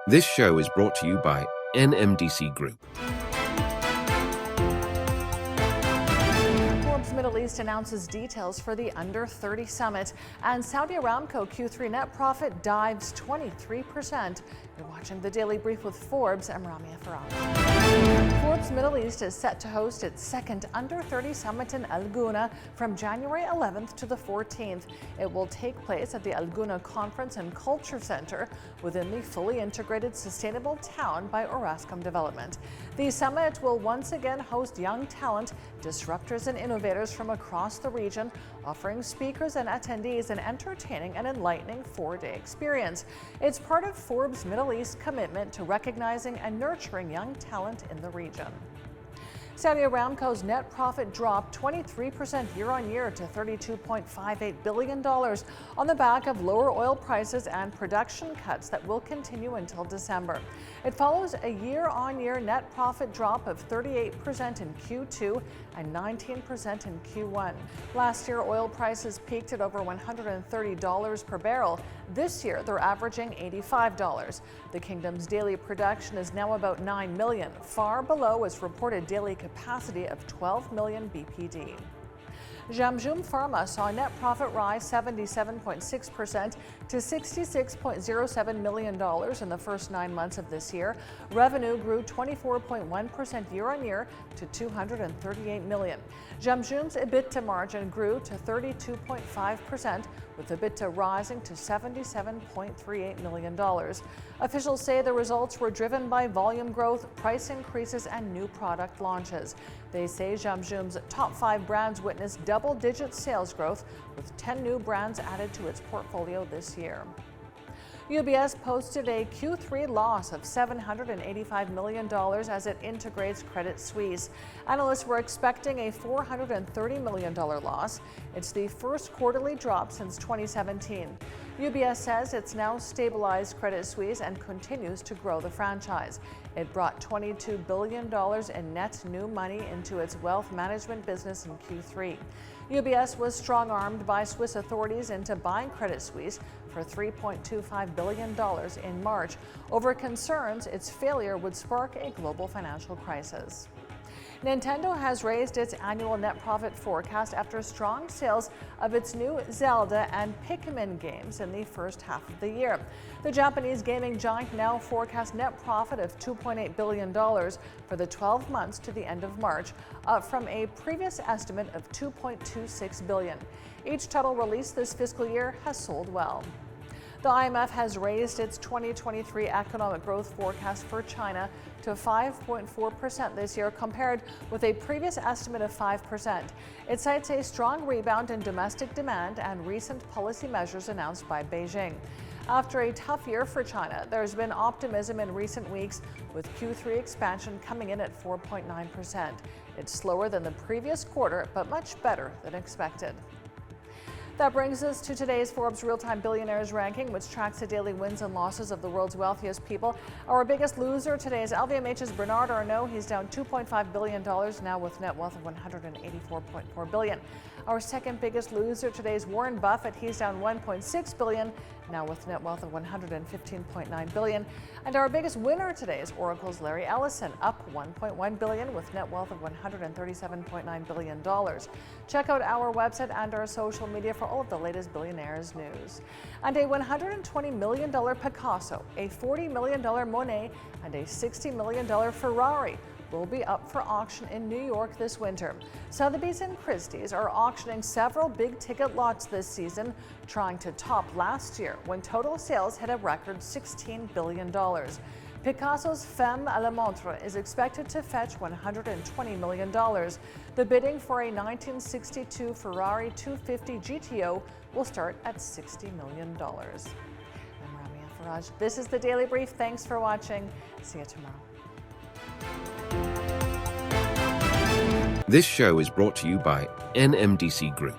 This show is brought to you by NMDC Group. Forbes Middle East announces details for the Under 30 Summit, and Saudi Aramco Q3 net profit dives 23%. You're watching the Daily Brief with Forbes. I'm Ramia Faraj. Forbes Middle East is set to host its second Under 30 Summit in Al Gouna from January 11th to the 14th. It will take place at the Al Gouna Conference and Culture Center within the fully integrated sustainable town by Orascom Development. The summit will once again host young talent, disruptors and innovators from across the region, offering speakers and attendees an entertaining and enlightening four-day experience. It's part of Forbes Middle East's commitment to recognizing and nurturing young talent in the region. Saudi Aramco's net profit dropped 23% year-on-year to $32.58 billion on the back of lower oil prices and production cuts that will continue until December. It follows a year-on-year net profit drop of 38% in Q2 and 19% in Q1. Last year, oil prices peaked at over $130 per barrel. This year, they're averaging $85. The kingdom's daily production is now about 9 million, far below its reported daily capacity of 12 million BPD. Jumla Pharma saw a net profit rise 77.6% to $66.07 million in the first 9 months of this year. Revenue grew 24.1% year-on-year to $238 million. Jumla's EBITDA margin grew to 32.5%, with EBITDA rising to $77.38 million. Officials say the results were driven by volume growth, price increases, and new product launches. They say Jumla's top 5 brands witnessed double-digit sales growth, with 10 new brands added to its portfolio this year. UBS posted a Q3 loss of $785 million as it integrates Credit Suisse. Analysts were expecting a $430 million loss. It's the first quarterly drop since 2017. UBS says it's now stabilized Credit Suisse and continues to grow the franchise. It brought $22 billion in net new money into its wealth management business in Q3. UBS was strong-armed by Swiss authorities into buying Credit Suisse for $3.25 billion in March over concerns its failure would spark a global financial crisis. Nintendo has raised its annual net profit forecast after strong sales of its new Zelda and Pikmin games in the first half of the year. The Japanese gaming giant now forecasts net profit of $2.8 billion for the 12 months to the end of March, up from a previous estimate of $2.26 billion. Each title released this fiscal year has sold well. The IMF has raised its 2023 economic growth forecast for China to 5.4% this year, compared with a previous estimate of 5%. It cites a strong rebound in domestic demand and recent policy measures announced by Beijing. After a tough year for China, there's been optimism in recent weeks, with Q3 expansion coming in at 4.9%. It's slower than the previous quarter, but much better than expected. That brings us to today's Forbes Real-Time Billionaires ranking, which tracks the daily wins and losses of the world's wealthiest people. Our biggest loser today is LVMH's Bernard Arnault. He's down $2.5 billion, now with net wealth of $184.4 billion. Our second biggest loser today is Warren Buffett. He's down $1.6 billion, now with net wealth of $115.9 billion. And our biggest winner today is Oracle's Larry Ellison, up $1.1 billion with net wealth of $137.9 billion. Check out our website and our social media for all of the latest Billionaires news. And a $120 million Picasso, a $40 million Monet, and a $60 million Ferrari will be up for auction in New York this winter. Sotheby's and Christie's are auctioning several big-ticket lots this season, trying to top last year when total sales hit a record $16 billion. Picasso's Femme à la Montre is expected to fetch $120 million. The bidding for a 1962 Ferrari 250 GTO will start at $60 million. I'm Ramia Faraj. This is the Daily Brief. Thanks for watching. See you tomorrow. This show is brought to you by NMDC Group.